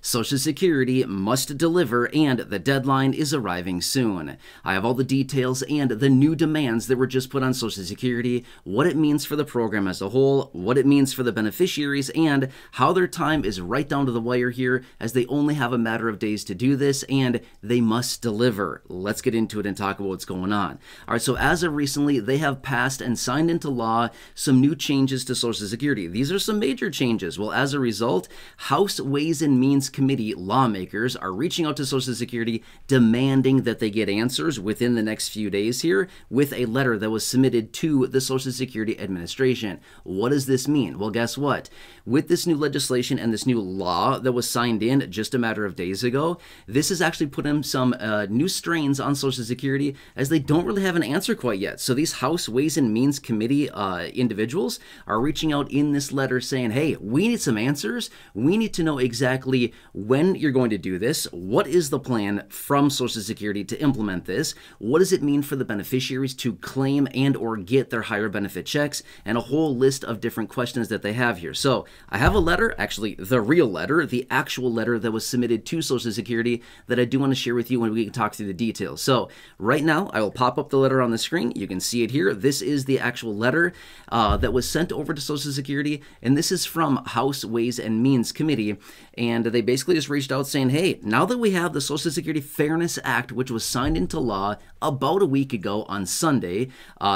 Social Security must deliver and the deadline is arriving soon. I have all the details and the new demands that were just put on Social Security, what it means for the program as a whole, what it means for the beneficiaries, and how their time is right down to the wire here as they only have a matter of days to do this and they must deliver. Let's get into it and talk about what's going on. All right, so as of recently, they have passed and signed into law some new changes to Social Security. These are some major changes. Well, as a result, House Ways and Means Committee lawmakers are reaching out to Social Security demanding that they get answers within the next few days here with a letter that was submitted to the Social Security Administration. What does this mean? Well, guess what? With this new legislation and this new law that was signed in just a matter of days ago, this has actually put in some new strains on Social Security as they don't really have an answer quite yet. So these House Ways and Means Committee individuals are reaching out in this letter saying, hey, we need some answers. We need to know exactly when you're going to do this. What is the plan from Social Security to implement this? What does it mean for the beneficiaries to claim and or get their higher benefit checks? And a whole list of different questions that they have here. So I have a letter, actually the real letter, the actual letter that was submitted to Social Security that I do want to share with you when we can talk through the details. So right now I will pop up the letter on the screen. You can see it here. This is the actual letter that was sent over to Social Security, and this is from House Ways and Means Committee, and they basically just reached out saying, hey, now that we have the Social Security Fairness Act, which was signed into law about a week ago on Sunday,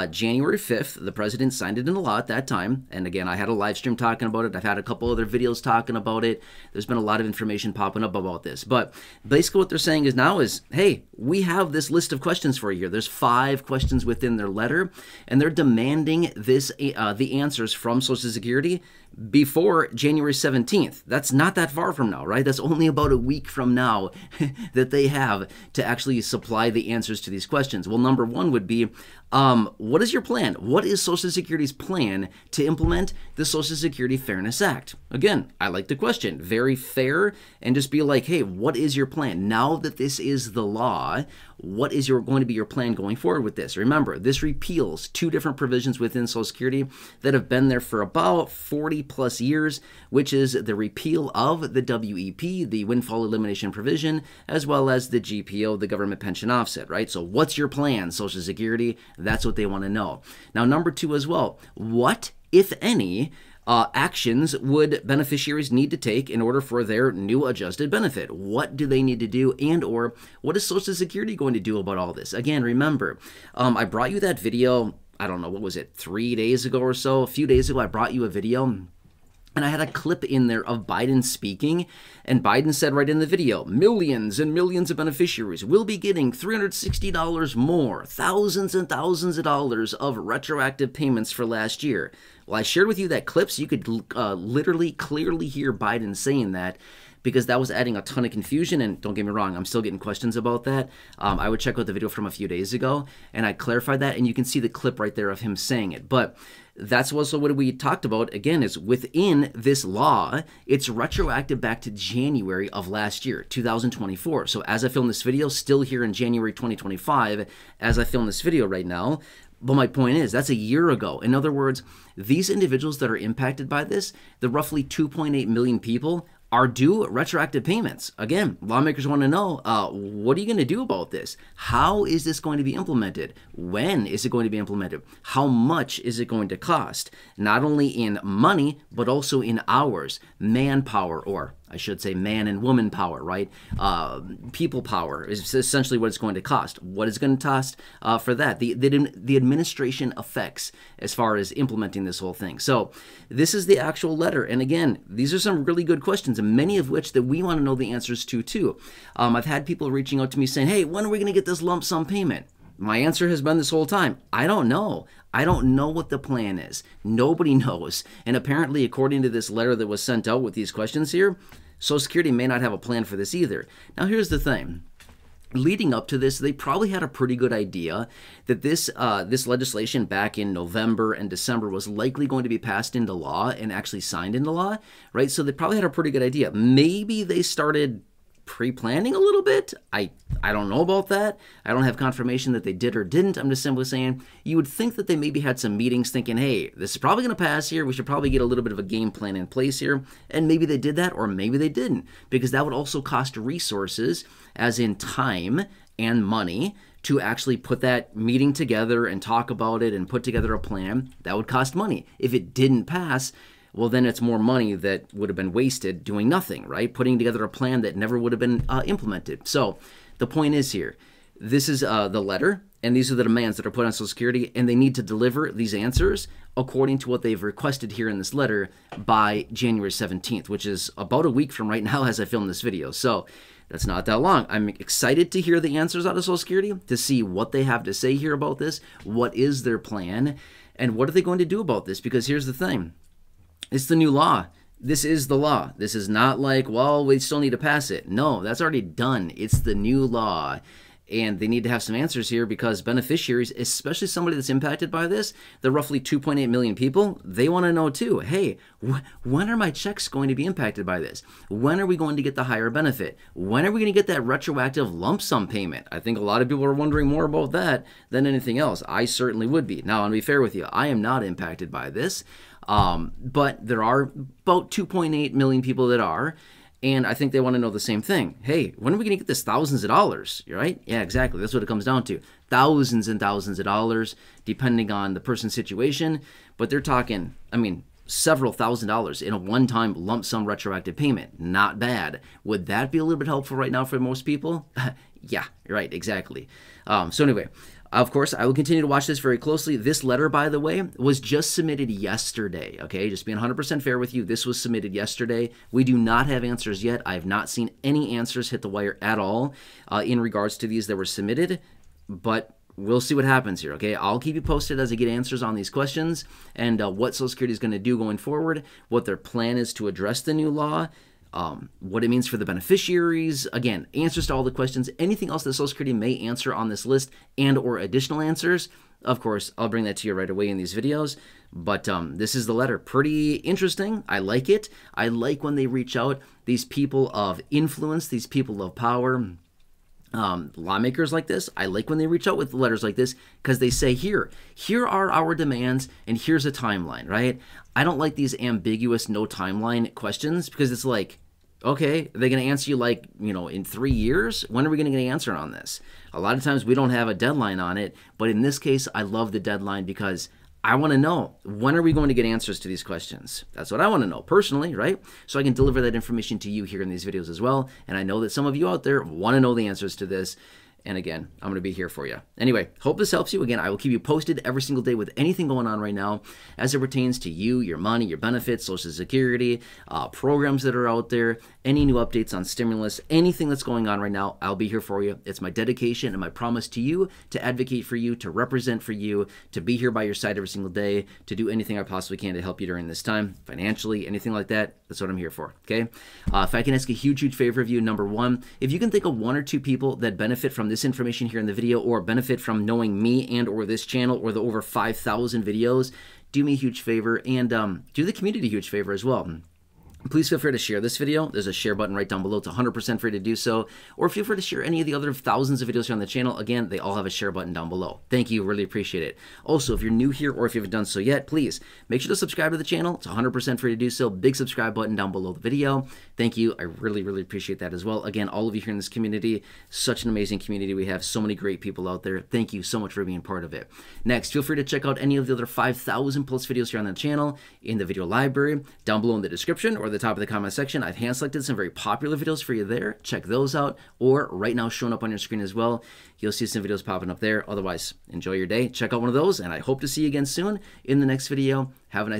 January 5th, the president signed it into law at that time, and again, I had a live stream talking about it. I've had a couple other videos talking about it. There's been a lot of information popping up about this, but basically what they're saying is now is, hey, we have this list of questions for you here. There's 5 questions within their letter, and they're demanding this the answers from Social Security before January 17th. That's not that far from now, right? That's only about a week from now that they have to actually supply the answers to these questions. Well, number one would be, what is your plan? What is Social Security's plan to implement the Social Security Fairness Act? Again, I like the question. Very fair, and just be like, hey, what is your plan? Now that this is the law, what is going to be your plan going forward with this? Remember, this repeals 2 different provisions within Social Security that have been there for about 40 plus years, which is the repeal of the WEP, the windfall elimination provision, as well as the GPO, the government pension offset, right? So what's your plan, Social Security? That's what they want to know. Now, number 2 as well, what, if any, actions would beneficiaries need to take in order for their new adjusted benefit? What do they need to do, and or what is Social Security going to do about all this? Again, remember, I brought you that video, I don't know, what was it, 3 days ago or so? A few days ago, I brought you a video, and I had a clip in there of Biden speaking, and Biden said right in the video, millions and millions of beneficiaries will be getting $360 more, thousands and thousands of dollars of retroactive payments for last year. Well, I shared with you that clip so you could literally clearly hear Biden saying that, because that was adding a ton of confusion, and don't get me wrong, I'm still getting questions about that. I would check out the video from a few days ago, and I clarified that, and you can see the clip right there of him saying it. But that's also what we talked about, again, is within this law, it's retroactive back to January of last year, 2024. So as I film this video, still here in January 2025, as I film this video right now, but my point is, that's a year ago. In other words, these individuals that are impacted by this, the roughly 2.8 million people, are due retroactive payments. Again, lawmakers want to know, what are you going to do about this? How is this going to be implemented? When is it going to be implemented? How much is it going to cost? Not only in money, but also in hours, manpower, or I should say man and woman power, right? People power is essentially what it's going to cost. What is it going to cost for that? The administration effects as far as implementing this whole thing. So this is the actual letter. And again, these are some really good questions, and many of which that we want to know the answers to too. I've had people reaching out to me saying, hey, when are we going to get this lump sum payment? My answer has been this whole time, I don't know. I don't know what the plan is. Nobody knows. And apparently, according to this letter that was sent out with these questions here, Social Security may not have a plan for this either. Now, here's the thing. Leading up to this, they probably had a pretty good idea that this legislation back in November and December was likely going to be passed into law and actually signed into law, right? So they probably had a pretty good idea. Maybe they started pre-planning a little bit. I don't know about that. I don't have confirmation that they did or didn't. I'm just simply saying you would think that they maybe had some meetings thinking, hey, this is probably going to pass here. We should probably get a little bit of a game plan in place here. And maybe they did that or maybe they didn't, because that would also cost resources, as in time and money, to actually put that meeting together and talk about it and put together a plan. That would cost money. If it didn't pass, well, then it's more money that would have been wasted doing nothing, right? Putting together a plan that never would have been implemented. So the point is here, this is the letter, and these are the demands that are put on Social Security, and they need to deliver these answers according to what they've requested here in this letter by January 17th, which is about a week from right now as I film this video. So that's not that long. I'm excited to hear the answers out of Social Security, to see what they have to say here about this, what is their plan, and what are they going to do about this? Because here's the thing. It's the new law. This is the law. This is not like, well, we still need to pass it. No, that's already done. It's the new law. And they need to have some answers here, because beneficiaries, especially somebody that's impacted by this, the roughly 2.8 million people, they want to know too, hey, when are my checks going to be impacted by this? When are we going to get the higher benefit? When are we going to get that retroactive lump sum payment? I think a lot of people are wondering more about that than anything else. I certainly would be. Now, to be fair with you, I am not impacted by this, but there are about 2.8 million people that are. And I think they want to know the same thing. Hey, when are we going to get this thousands of dollars, right? Yeah, exactly. That's what it comes down to. Thousands and thousands of dollars, depending on the person's situation. But they're talking, I mean, several $1,000s in a one-time lump sum retroactive payment. Not bad. Would that be a little bit helpful right now for most people? Yeah, right, exactly. So anyway, of course, I will continue to watch this very closely. This letter, by the way, was just submitted yesterday, okay? Just being 100% fair with you, this was submitted yesterday. We do not have answers yet. I have not seen any answers hit the wire at all in regards to these that were submitted, but we'll see what happens here, okay? I'll keep you posted as I get answers on these questions and what Social Security is going to do going forward, what their plan is to address the new law, what it means for the beneficiaries, again, answers to all the questions, anything else that Social Security may answer on this list and or additional answers. Of course, I'll bring that to you right away in these videos, but this is the letter. Pretty interesting. I like it. I like when they reach out, these people of influence, these people of power, lawmakers like this. I like when they reach out with letters like this, because they say, here are our demands and here's a timeline, right? I don't like these ambiguous no timeline questions, because it's like, okay, they're going to answer you like, in 3 years? When are we going to get an answer on this? A lot of times we don't have a deadline on it, but in this case, I love the deadline, because I want to know, when are we going to get answers to these questions? That's what I want to know personally, right? So I can deliver that information to you here in these videos as well. And I know that some of you out there want to know the answers to this. And again, I'm going to be here for you. Anyway, hope this helps you. Again, I will keep you posted every single day with anything going on right now as it pertains to you, your money, your benefits, Social Security, programs that are out there, any new updates on stimulus, anything that's going on right now, I'll be here for you. It's my dedication and my promise to you to advocate for you, to represent for you, to be here by your side every single day, to do anything I possibly can to help you during this time, financially, anything like that. That's what I'm here for, okay? If I can ask a huge favor of you, number one, if you can think of 1 or 2 people that benefit from this information here in the video, or benefit from knowing me and or this channel or the over 5,000 videos, do me a huge favor and do the community a huge favor as well. Please feel free to share this video. There's a share button right down below. It's 100% free to do so. Or feel free to share any of the other thousands of videos here on the channel. Again, they all have a share button down below. Thank you. Really appreciate it. Also, if you're new here or if you haven't done so yet, please make sure to subscribe to the channel. It's 100% free to do so. Big subscribe button down below the video. Thank you. I really appreciate that as well. Again, all of you here in this community, such an amazing community. We have so many great people out there. Thank you so much for being part of it. Next, feel free to check out any of the other 5,000 plus videos here on the channel in the video library, down below in the description or the top of the comment section. I've hand selected some very popular videos for you there. Check those out, or right now showing up on your screen as well. You'll see some videos popping up there. Otherwise, enjoy your day. Check out one of those, and I hope to see you again soon in the next video. Have a nice